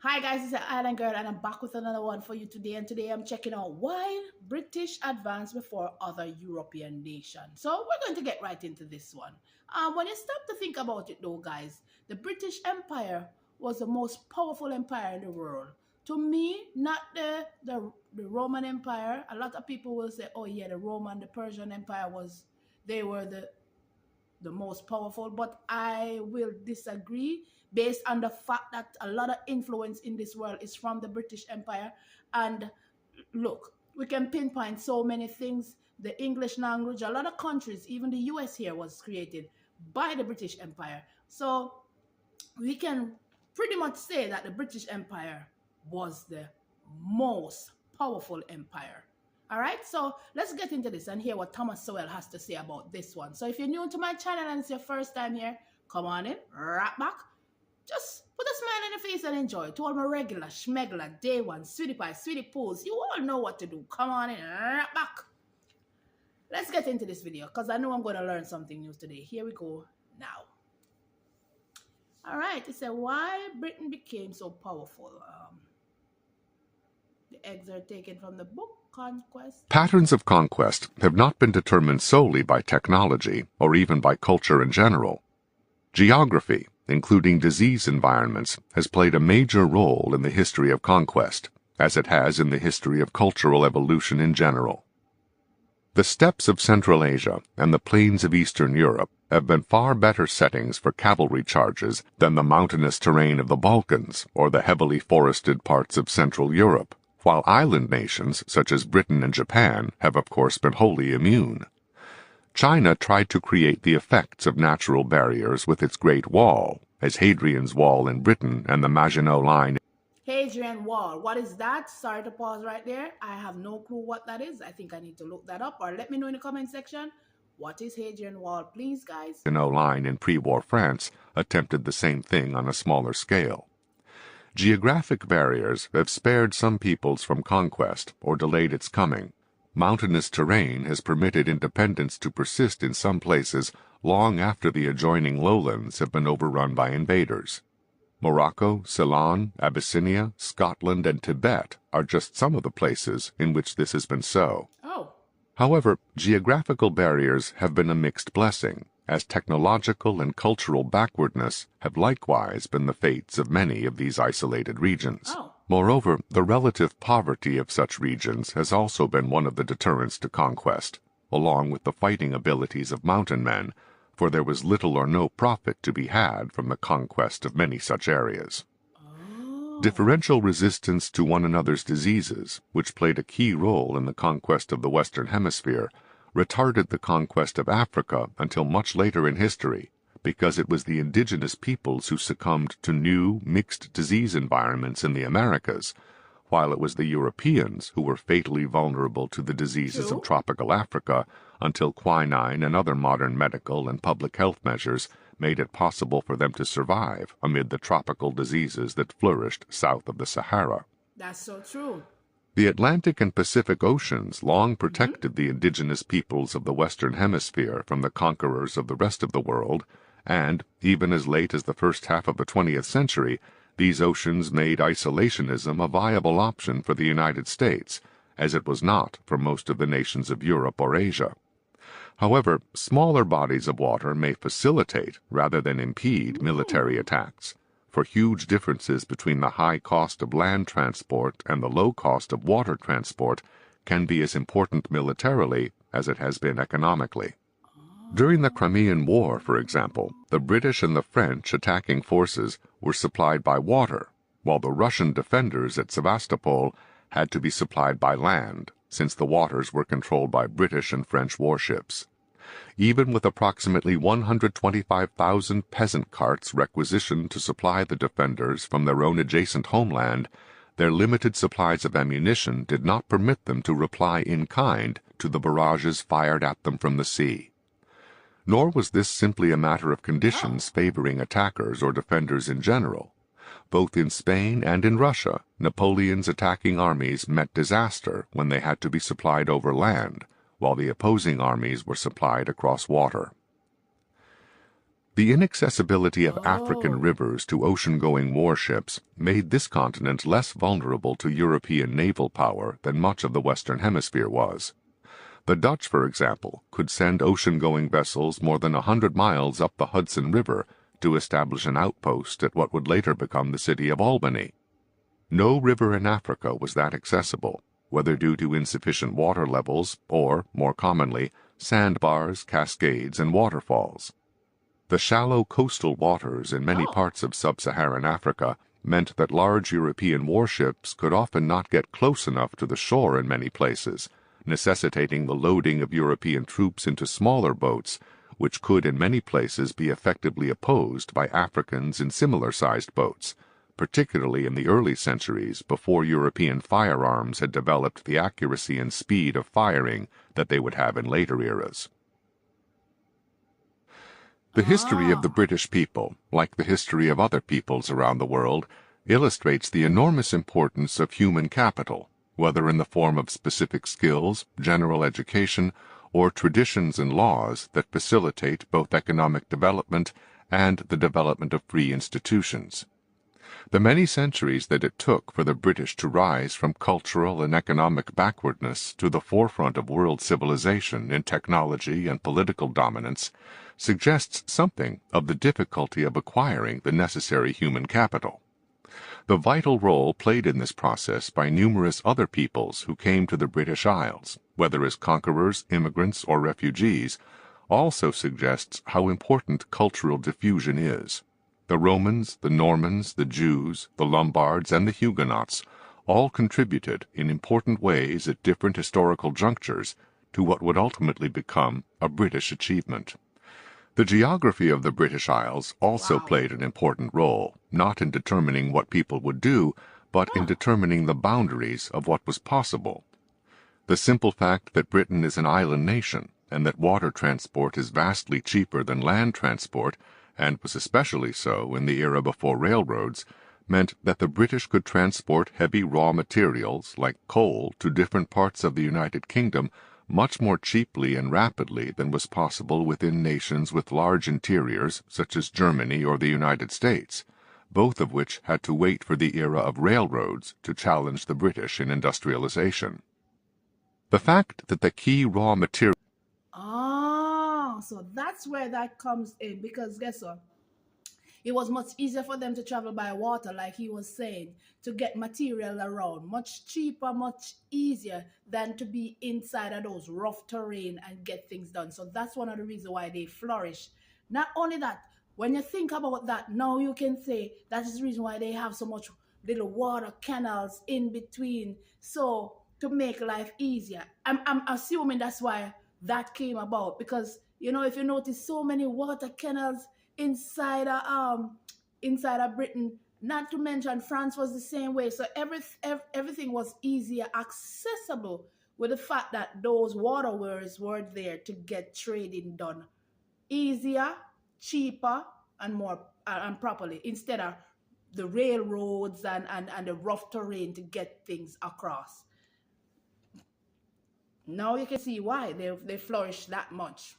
Hi guys, it's the Island Girl and I'm back with another one for you today. And today I'm checking out why British advanced before other European nations. So we're going to get right into this one. When you stop to think about it though, guys, the British Empire was the most powerful empire in the world. To me, not the Roman Empire. A lot of people will say, oh yeah, the Persian Empire they were the most powerful, but I will disagree based on the fact that a lot of influence in this world is from the British Empire. And look, we can pinpoint so many things. The English language, a lot of countries, even the US here was created by the British Empire. So we can pretty much say that the British Empire was the most powerful empire. All right, so let's get into this and hear what Thomas Sowell has to say about this one. So if you're new to my channel and it's your first time here, come on in, right back. Just put a smile on your face and enjoy. To all my regular, schmegler, day one, sweetie pie, sweetie pools, you all know what to do. Come on in, right back. Let's get into this video because I know I'm going to learn something new today. Here we go now. All right, it said why Britain became so powerful. The eggs are taken from the book Conquest. Patterns of conquest have not been determined solely by technology or even by culture in general. Geography, including disease environments, has played a major role in the history of conquest, as it has in the history of cultural evolution in general. The steppes of Central Asia and the plains of Eastern Europe have been far better settings for cavalry charges than the mountainous terrain of the Balkans or the heavily forested parts of Central Europe, while island nations such as Britain and Japan have of course been wholly immune. China tried to create the effects of natural barriers with its Great Wall, as Hadrian's Wall in Britain and the Maginot Line. Hadrian Wall. What is that? Sorry to pause right there. I have no clue what that is. I think I need to look that up, or let me know in the comment section. What is Hadrian Wall, please, guys? Maginot Line in pre-war France attempted the same thing on a smaller scale. Geographic barriers have spared some peoples from conquest or delayed its coming. Mountainous terrain has permitted independence to persist in some places long after the adjoining lowlands have been overrun by invaders. Morocco, Ceylon, Abyssinia, Scotland, and Tibet are just some of the places in which this has been so. However, geographical barriers have been a mixed blessing, as technological and cultural backwardness have likewise been the fates of many of these isolated regions. Moreover, the relative poverty of such regions has also been one of the deterrents to conquest, along with the fighting abilities of mountain men, for there was little or no profit to be had from the conquest of many such areas. Differential resistance to one another's diseases, which played a key role in the conquest of the Western Hemisphere, retarded the conquest of Africa until much later in history, because it was the indigenous peoples who succumbed to new, mixed disease environments in the Americas, while it was the Europeans who were fatally vulnerable to the diseases of tropical Africa until quinine and other modern medical and public health measures made it possible for them to survive amid the tropical diseases that flourished south of the Sahara. That's so true. The Atlantic and Pacific Oceans long protected the indigenous peoples of the Western Hemisphere from the conquerors of the rest of the world, and, even as late as the first half of the 20th century, these oceans made isolationism a viable option for the United States, as it was not for most of the nations of Europe or Asia. However, smaller bodies of water may facilitate rather than impede military attacks, for huge differences between the high cost of land transport and the low cost of water transport can be as important militarily as it has been economically. During the Crimean War, for example, the British and the French attacking forces were supplied by water, while the Russian defenders at Sevastopol had to be supplied by land, since the waters were controlled by British and French warships. Even with approximately 125,000 peasant carts requisitioned to supply the defenders from their own adjacent homeland, their limited supplies of ammunition did not permit them to reply in kind to the barrages fired at them from the sea. Nor was this simply a matter of conditions favoring attackers or defenders in general. Both in Spain and in Russia, Napoleon's attacking armies met disaster when they had to be supplied over land, while the opposing armies were supplied across water. The inaccessibility of African Oh. rivers to ocean-going warships made this continent less vulnerable to European naval power than much of the Western Hemisphere was. The Dutch, for example, could send ocean-going vessels more than 100 miles up the Hudson River to establish an outpost at what would later become the city of Albany. No river in Africa was that accessible, whether due to insufficient water levels or, more commonly, sandbars, cascades, and waterfalls. The shallow coastal waters in many Oh. parts of sub-Saharan Africa meant that large European warships could often not get close enough to the shore in many places, necessitating the loading of European troops into smaller boats, which could in many places be effectively opposed by Africans in similar-sized boats, particularly in the early centuries before European firearms had developed the accuracy and speed of firing that they would have in later eras. The history of the Ah. British people, like the history of other peoples around the world, illustrates the enormous importance of human capital, whether in the form of specific skills, general education, or traditions and laws that facilitate both economic development and the development of free institutions. The many centuries that it took for the British to rise from cultural and economic backwardness to the forefront of world civilization in technology and political dominance suggests something of the difficulty of acquiring the necessary human capital. The vital role played in this process by numerous other peoples who came to the British Isles, whether as conquerors, immigrants, or refugees, also suggests how important cultural diffusion is. The Romans, the Normans, the Jews, the Lombards, and the Huguenots all contributed in important ways at different historical junctures to what would ultimately become a British achievement. The geography of the British Isles also Wow. played an important role, not in determining what people would do, but in determining the boundaries of what was possible. The simple fact that Britain is an island nation and that water transport is vastly cheaper than land transport, and was especially so in the era before railroads, meant that the British could transport heavy raw materials like coal to different parts of the United Kingdom much more cheaply and rapidly than was possible within nations with large interiors such as Germany or the United States, both of which had to wait for the era of railroads to challenge the British in industrialization. The fact that the key raw material Ah, so that's where that comes in because guess what? It was much easier for them to travel by water, like he was saying, to get material around. Much cheaper, much easier than to be inside of those rough terrain and get things done. So that's one of the reasons why they flourish. Not only that, when you think about that, now you can say that is the reason why they have so much little water canals in between. So to make life easier. I'm assuming that's why that came about because if you notice so many water canals inside of Britain. Not to mention France was the same way. So everything was easier accessible with the fact that those waterways were there to get trading done easier, cheaper, and more and properly instead of the railroads and the rough terrain to get things across. Now you can see why they flourish that much.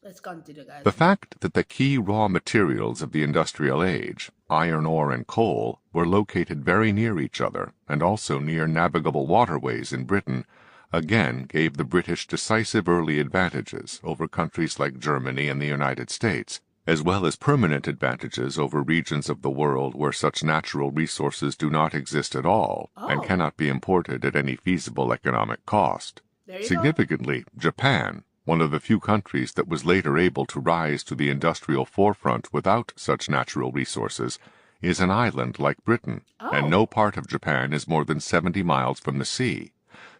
Let's continue, The guys. fact that the key raw materials of the industrial age, iron ore and coal, were located very near each other and also near navigable waterways in Britain, again gave the British decisive early advantages over countries like Germany and the United States, as well as permanent advantages over regions of the world where such natural resources do not exist at all and Oh, cannot be imported at any feasible economic cost. there you go. Significantly, Japan, one of the few countries that was later able to rise to the industrial forefront without such natural resources, is an island like Britain, and Oh, no part of Japan is more than 70 miles from the sea,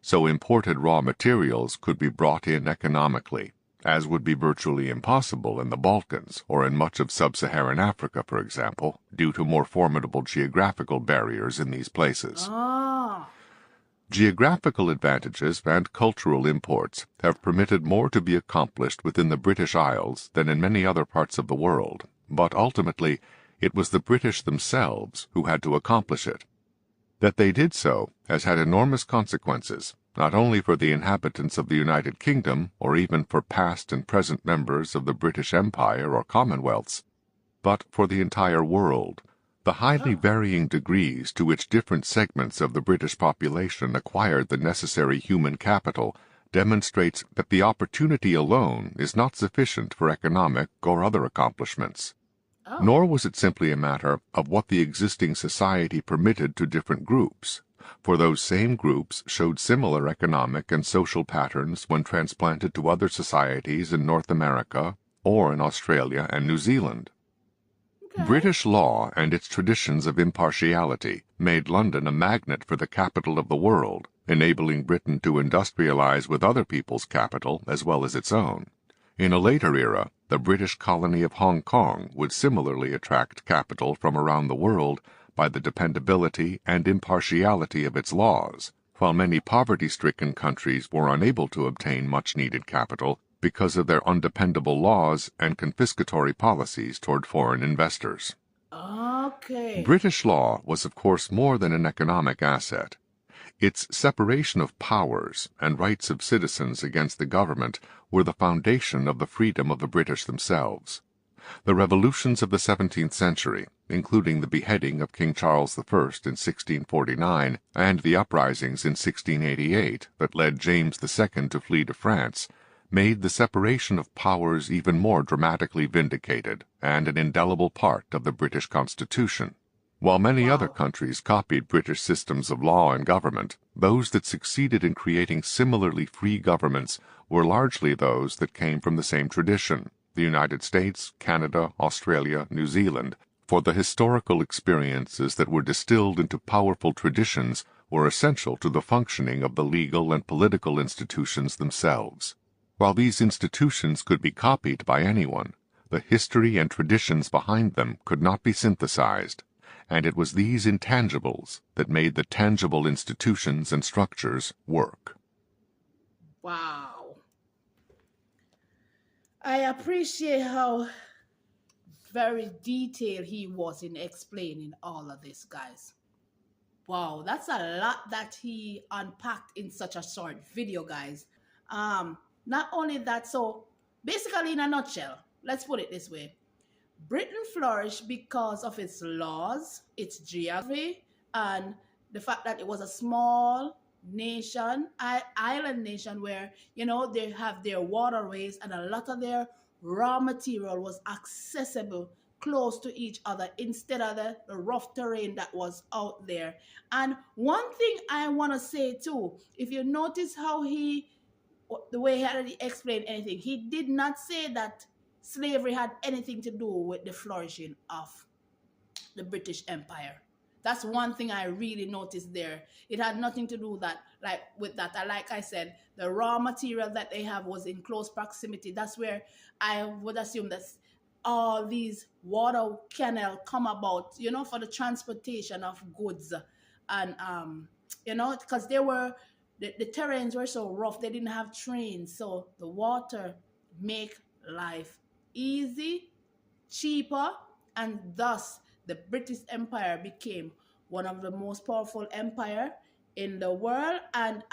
so imported raw materials could be brought in economically, as would be virtually impossible in the Balkans or in much of sub-Saharan Africa, for example, due to more formidable geographical barriers in these places. ah, Geographical advantages and cultural imports have permitted more to be accomplished within the British Isles than in many other parts of the world, but ultimately it was the British themselves who had to accomplish it. That they did so has had enormous consequences, not only for the inhabitants of the United Kingdom or even for past and present members of the British Empire or Commonwealths, but for the entire world. The highly Oh. varying degrees to which different segments of the British population acquired the necessary human capital demonstrates that the opportunity alone is not sufficient for economic or other accomplishments. Oh. Nor was it simply a matter of what the existing society permitted to different groups, for those same groups showed similar economic and social patterns when transplanted to other societies in North America or in Australia and New Zealand. Okay. British law and its traditions of impartiality made London a magnet for the capital of the world, enabling Britain to industrialize with other people's capital as well as its own. In a later era, the British colony of Hong Kong would similarly attract capital from around the world by the dependability and impartiality of its laws, while many poverty-stricken countries were unable to obtain much-needed capital because of their undependable laws and confiscatory policies toward foreign investors. Okay. British law was, of course, more than an economic asset. Its separation of powers and rights of citizens against the government were the foundation of the freedom of the British themselves. The revolutions of the 17th century, including the beheading of King Charles I in 1649 and the uprisings in 1688 that led James II to flee to France, made the separation of powers even more dramatically vindicated and an indelible part of the British Constitution. While many other Wow. countries copied British systems of law and government, those that succeeded in creating similarly free governments were largely those that came from the same tradition: the United States, Canada, Australia, New Zealand, for the historical experiences that were distilled into powerful traditions were essential to the functioning of the legal and political institutions themselves. While these institutions could be copied by anyone, the history and traditions behind them could not be synthesized, and it was these intangibles that made the tangible institutions and structures work. Wow. I appreciate how very detailed he was in explaining all of this, guys. Wow, that's a lot that he unpacked in such a short video, guys. Not only that, so basically, in a nutshell, let's put it this way: Britain flourished because of its laws, its geography, and the fact that it was a small nation, island nation, where they have their waterways and a lot of their raw material was accessible close to each other instead of the rough terrain that was out there. And one thing I want to say too, if you notice how the way he had explained anything, he did not say that slavery had anything to do with the flourishing of the British Empire. That's one thing I really noticed there. It had nothing to do with that. Like I said, the raw material that they have was in close proximity. That's where I would assume that all these water canal come about, for the transportation of goods, and because the terrains were so rough, they didn't have trains, so the water make life easy, cheaper, and thus the British Empire became one of the most powerful empire in the world. And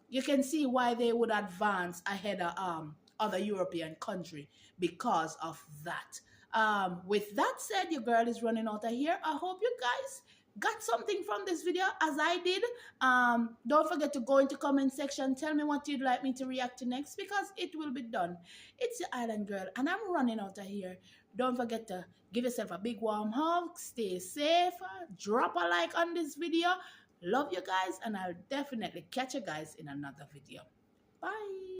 you can see why they would advance ahead of other European country because of that. With that said, your girl is running out of here. I hope you guys got something from this video as I did. Don't forget to go into comment section, tell me what you'd like me to react to next, because it will be done. It's your island girl and I'm running out of here. Don't forget to give yourself a big warm hug, stay safe, drop a like on this video. Love you guys, and I'll definitely catch you guys in another video. Bye.